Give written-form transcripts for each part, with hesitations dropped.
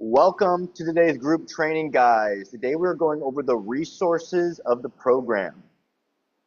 Welcome to today's group training, guys. Today we're going over the resources of the program.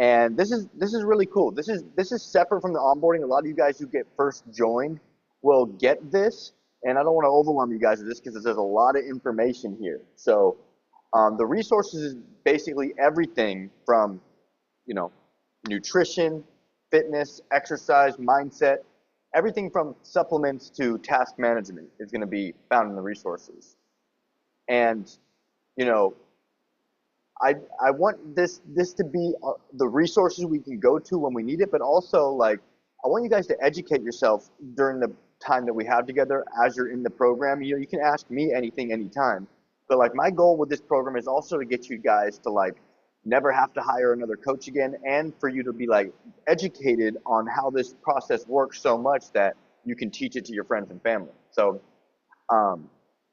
And this is really cool. This is separate from the onboarding. A lot of you guys who get first joined will get this, and I don't want to overwhelm you guys with this because there's a lot of information here. So the resources is basically everything from, you know, nutrition, fitness, exercise, mindset, everything from supplements to task management is going to be found in the resources. And you know, I want this to be the resources we can go to when we need it, but also like I want you guys to educate yourself during the time that we have together as you're in the program. You know, you can ask me anything anytime, but like my goal with this program is also to get you guys to like never have to hire another coach again, and for you to be like educated on how this process works so much that you can teach it to your friends and family. So um,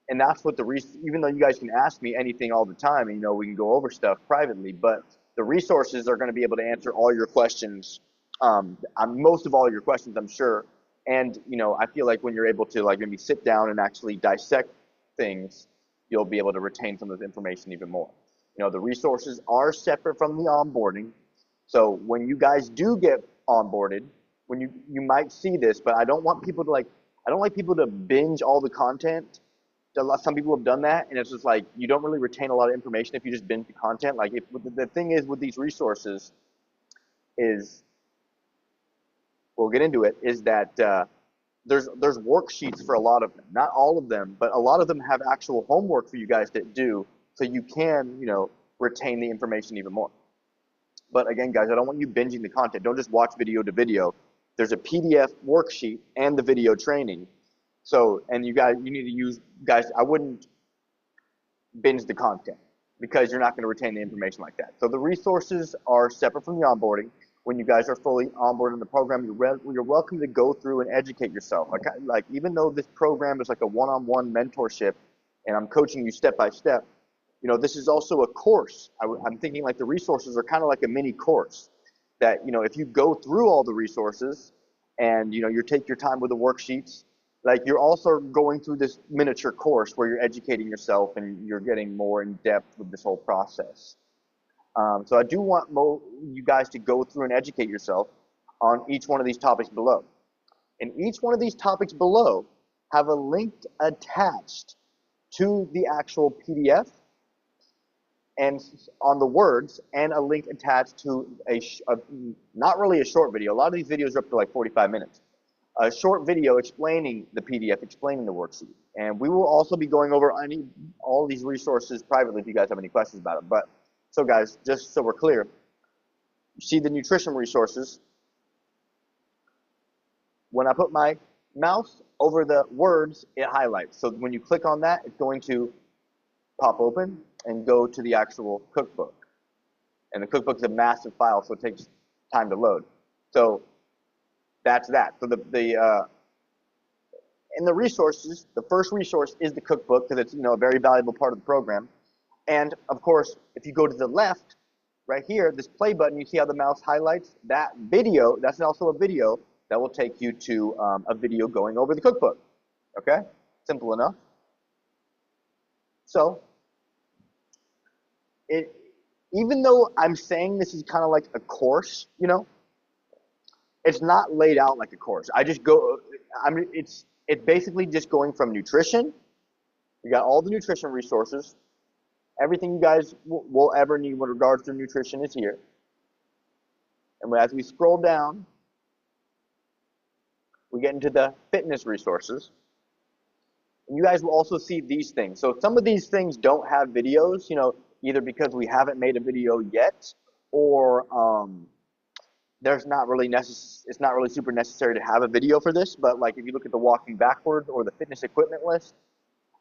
and that's what even though you guys can ask me anything all the time, and you know we can go over stuff privately, but the resources are going to be able to answer all your questions, most of all your questions, I'm sure. And you know, I feel like when you're able to like maybe sit down and actually dissect things, you'll be able to retain some of this information even more. You know, the resources are separate from the onboarding. So when you guys do get onboarded, when you might see this, but I don't want people to like I don't like people to binge all the content. Some people have done that, and it's just like you don't really retain a lot of information if you just binge the content. Like if the thing is with these resources is we'll get into it is that there's worksheets for a lot of them, not all of them, but a lot of them have actual homework for you guys to do, so you can retain the information even more. But again, guys, I don't want you binging the content. Don't just watch video to video. There's a PDF worksheet and the video training. So, and you need to use, guys, I wouldn't binge the content because you're not going to retain the information like that. So the resources are separate from the onboarding. When you guys are fully onboarded in the program, you're welcome to go through and educate yourself. Like even though this program is like a one-on-one mentorship and I'm coaching you step by step, you know, this is also a course. I'm thinking like the resources are kind of like a mini course that, you know, if you go through all the resources and, you know, you take your time with the worksheets, like you're also going through this miniature course where you're educating yourself and you're getting more in depth with this whole process. So I do want you guys to go through and educate yourself on each one of these topics below. And each one of these topics below have a link attached to the actual PDF and on the words, and a link attached to not really a short video. A lot of these videos are up to like 45 minutes. A short video explaining the PDF, explaining the worksheet. And we will also be going over all these resources privately if you guys have any questions about it. But so guys, just so we're clear, you see the nutrition resources. When I put my mouse over the words, it highlights. So when you click on that, it's going to pop open and go to the actual cookbook. And the cookbook is a massive file, so it takes time to load. So that's that. So in the resources, the first resource is the cookbook because it's, you know, a very valuable part of the program. And of course, if you go to the left, right here, this play button, you see how the mouse highlights that video. That's also a video that will take you to a video going over the cookbook. Okay, simple enough. So even though I'm saying this is kind of like a course, you know, it's not laid out like a course. It's basically just going from nutrition. You got all the nutrition resources. Everything you guys will ever need with regards to nutrition is here. And as we scroll down, we get into the fitness resources. And you guys will also see these things. So some of these things don't have videos, you know, either because we haven't made a video yet, or it's not really super necessary to have a video for this. But like if you look at the walking backwards or the fitness equipment list,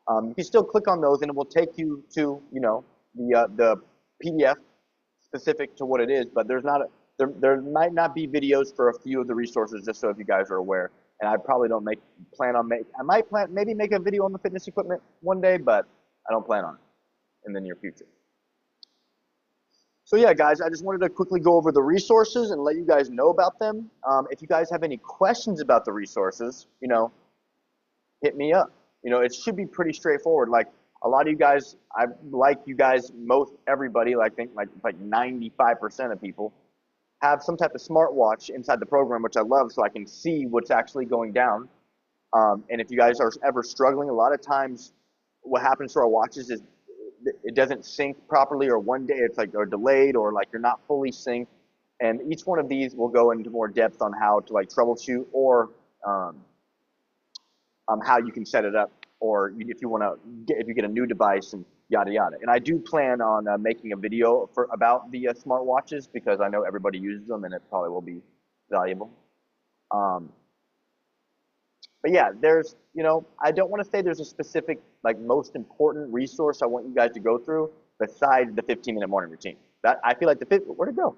you can still click on those and it will take you to, you know, the PDF specific to what it is. But there might not be videos for a few of the resources, just so if you guys are aware. And I probably don't I might maybe make a video on the fitness equipment one day, but I don't plan on it in the near future. So yeah, guys, I just wanted to quickly go over the resources and let you guys know about them. If you guys have any questions about the resources, you know, hit me up. You know, it should be pretty straightforward. Like a lot of you guys, I like you guys, most everybody, like think like 95% of people have some type of smartwatch inside the program, which I love, so I can see what's actually going down. And if you guys are ever struggling, a lot of times what happens to our watches is it doesn't sync properly, or one day it's like or delayed, or like you're not fully synced. And each one of these will go into more depth on how to like troubleshoot, or how you can set it up, or if you want to if you get a new device and yada yada. And I do plan on making a video about the smartwatches, because I know everybody uses them and it probably will be valuable. But yeah, there's, you know, I don't want to say there's a specific, like, most important resource I want you guys to go through besides the 15-minute morning routine. That I feel like where'd it go?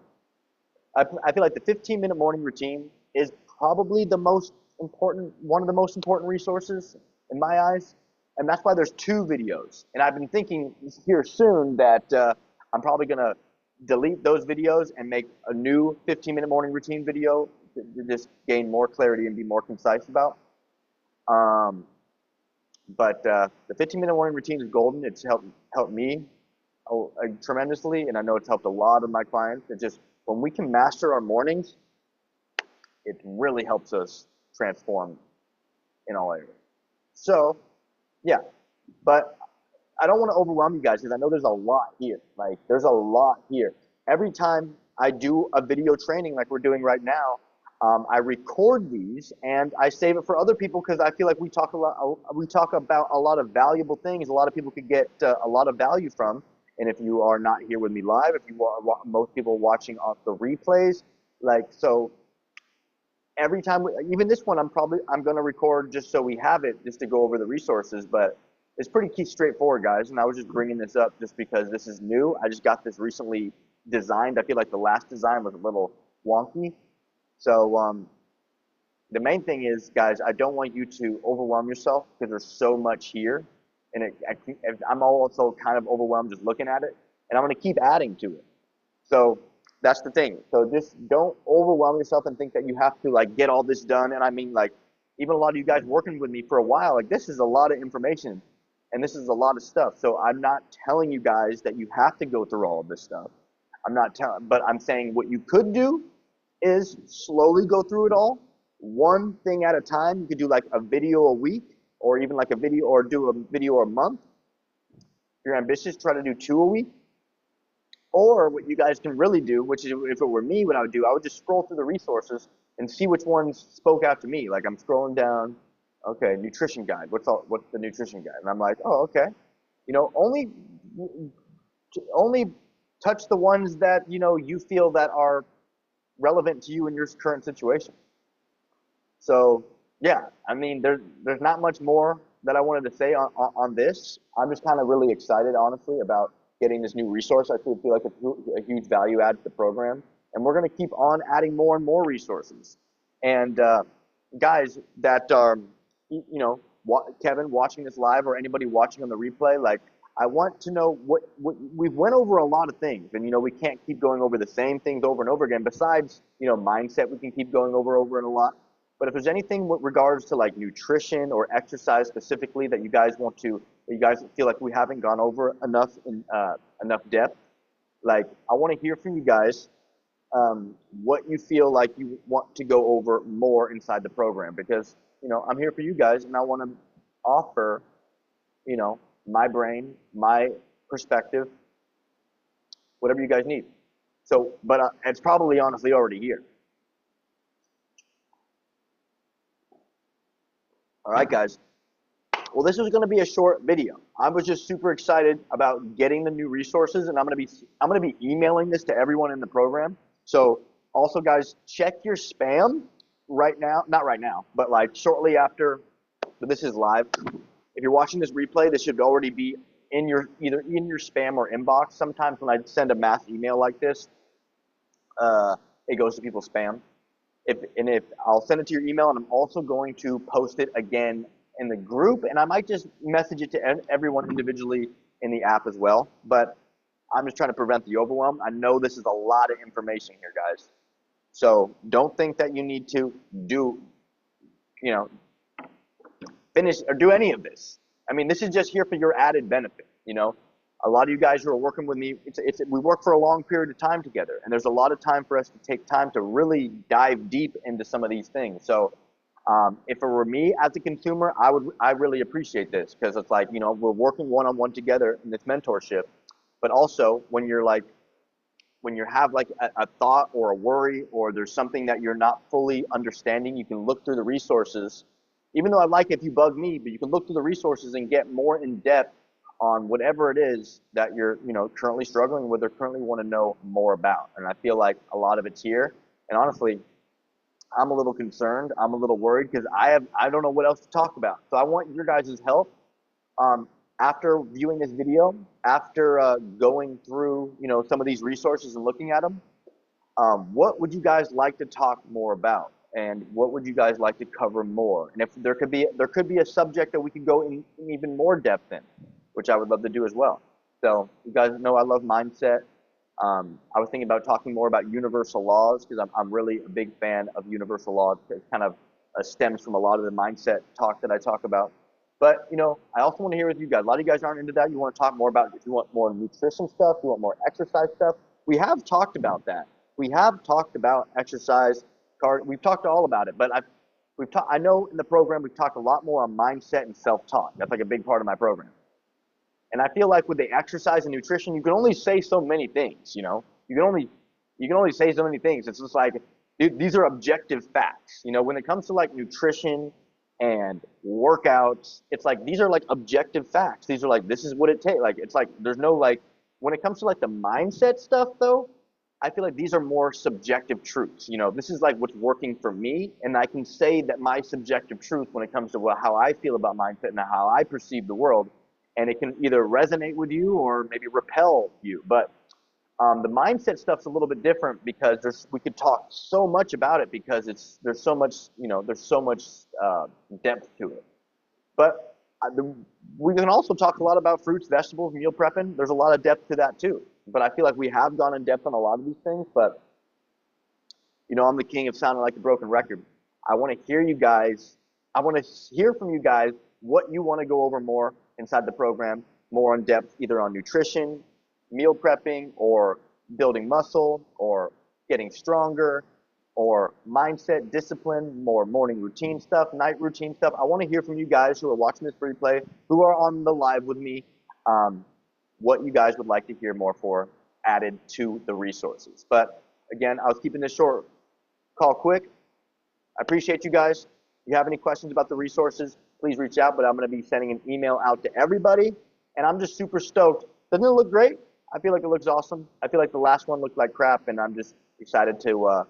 I feel like the 15-minute morning routine is probably the most important, one of the most important resources in my eyes. And that's why there's 2 videos. And I've been thinking here soon that I'm probably going to delete those videos and make a new 15-minute morning routine video to just gain more clarity and be more concise about. But the 15-minute morning routine is golden. It's helped me tremendously, and I know it's helped a lot of my clients. It just, when we can master our mornings, it really helps us transform in all areas. So, yeah, but I don't want to overwhelm you guys, because I know there's a lot here. Like, there's a lot here. Every time I do a video training like we're doing right now, I record these and I save it for other people, because I feel like we talk about a lot of valuable things. A lot of people could get a lot of value from. And if you are not here with me live, if you are, most people watching off the replays, like, so every time, even this one, I'm going to record just so we have it, just to go over the resources. But it's pretty straightforward, guys. And I was just bringing this up just because this is new. I just got this recently designed. I feel like the last design was a little wonky. So the main thing is, guys, I don't want you to overwhelm yourself, because there's so much here. And I'm also kind of overwhelmed just looking at it. And I'm going to keep adding to it. So that's the thing. So just don't overwhelm yourself and think that you have to, like, get all this done. And I mean, like, even a lot of you guys working with me for a while, like, this is a lot of information. And this is a lot of stuff. So I'm not telling you guys that you have to go through all of this stuff. But I'm saying what you could do is slowly go through it all, one thing at a time. You could do like a video a week, or even like a video, or do a video a month. If you're ambitious, try to do 2 a week. Or what you guys can really do, which is, if it were me, what I would do, I would just scroll through the resources and see which ones spoke out to me. Like, I'm scrolling down, okay, nutrition guide. What's the nutrition guide? And I'm like, oh, okay. You know, only touch the ones that, you know, you feel that are relevant to you in your current situation. So yeah, I mean, there's not much more that I wanted to say on this. I'm just kind of really excited, honestly, about getting this new resource. I feel like it's a huge value add to the program, and we're going to keep on adding more and more resources. And guys that are, you know, Kevin watching this live, or anybody watching on the replay, like, I want to know what we've went over a lot of things, and, you know, we can't keep going over the same things over and over again. Besides, you know, mindset, we can keep going over and a lot. But if there's anything with regards to, like, nutrition or exercise specifically that you guys feel like we haven't gone over enough in enough depth, like, I want to hear from you guys what you feel like you want to go over more inside the program, because, you know, I'm here for you guys, and I want to offer, you know, my brain, my perspective, whatever you guys need. So, but it's probably honestly already here. All right, guys. Well, this was going to be a short video. I was just super excited about getting the new resources, and I'm going to be emailing this to everyone in the program. So also, guys, check your spam right now. Not right now, but like shortly after this is live. If you're watching this replay, this should already be in your either in your spam or inbox. Sometimes when I send a mass email like this, it goes to people's spam. If I'll send it to your email, and I'm also going to post it again in the group, and I might just message it to everyone individually in the app as well. But I'm just trying to prevent the overwhelm. I know this is a lot of information here, guys. So don't think that you need to do, you know, finish or do any of this. I mean, this is just here for your added benefit. You know, a lot of you guys who are working with me, we work for a long period of time together, and there's a lot of time for us to take time to really dive deep into some of these things. So if it were me as a consumer, I really appreciate this, because it's like, you know, we're working one-on-one together in this mentorship, but also when you have like a thought or a worry, or there's something that you're not fully understanding, you can look through the resources. Even though I like if you bug me, but you can look through the resources and get more in depth on whatever it is that you're, you know, currently struggling with or currently want to know more about. And I feel like a lot of it's here. And honestly, I'm a little concerned. I'm a little worried because I don't know what else to talk about. So I want your guys' help. After viewing this video, after going through, you know, some of these resources and looking at them, what would you guys like to talk more about, and what would you guys like to cover more? And if there could be a subject that we could go in even more depth in, which I would love to do as well. So you guys know I love mindset. I was thinking about talking more about universal laws, because I'm really a big fan of universal laws. It kind of stems from a lot of the mindset talk that I talk about. But, you know, I also want to hear with you guys. A lot of you guys aren't into that. You want to talk more about, if you want more nutrition stuff, you want more exercise stuff. We have talked about that. We have talked about exercise, we've talked all about it. But I know in the program we've talked a lot more on mindset and self-talk. That's like a big part of my program. And I feel like with the exercise and nutrition, you can only say so many things, you know? You can only say so many things. It's just like, dude, these are objective facts. You know, when it comes to like nutrition and workouts, it's like, these are like objective facts. These are like, this is what it takes. Like, it's like, there's no like, when it comes to like the mindset stuff though, I feel like these are more subjective truths. You know, this is like what's working for me, and I can say that my subjective truth when it comes to how I feel about mindset and how I perceive the world, and it can either resonate with you or maybe repel you. But the mindset stuff's a little bit different, because we could talk so much about it, because there's so much, you know, there's so much depth to it. But we can also talk a lot about fruits, vegetables, meal prepping. There's a lot of depth to that too. But I feel like we have gone in depth on a lot of these things. But, you know, I'm the king of sounding like a broken record. I want to hear you guys. I want to hear from you guys what you want to go over more inside the program, more in depth, either on nutrition, meal prepping, or building muscle, or getting stronger, or mindset, discipline, more morning routine stuff, night routine stuff. I want to hear from you guys who are watching this replay, who are on the live with me, what you guys would like to hear more for added to the resources. But again, I was keeping this short, call quick. I appreciate you guys. If you have any questions about the resources, please reach out, but I'm going to be sending an email out to everybody, and I'm just super stoked. Doesn't it look great? I feel like it looks awesome. I feel like the last one looked like crap, and I'm just excited to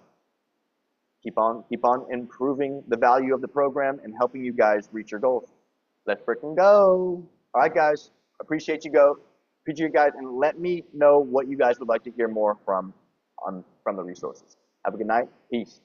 keep on improving the value of the program and helping you guys reach your goals. Let's freaking go. All right, guys. Appreciate you guys, and let me know what you guys would like to hear more from the resources. Have a good night. Peace.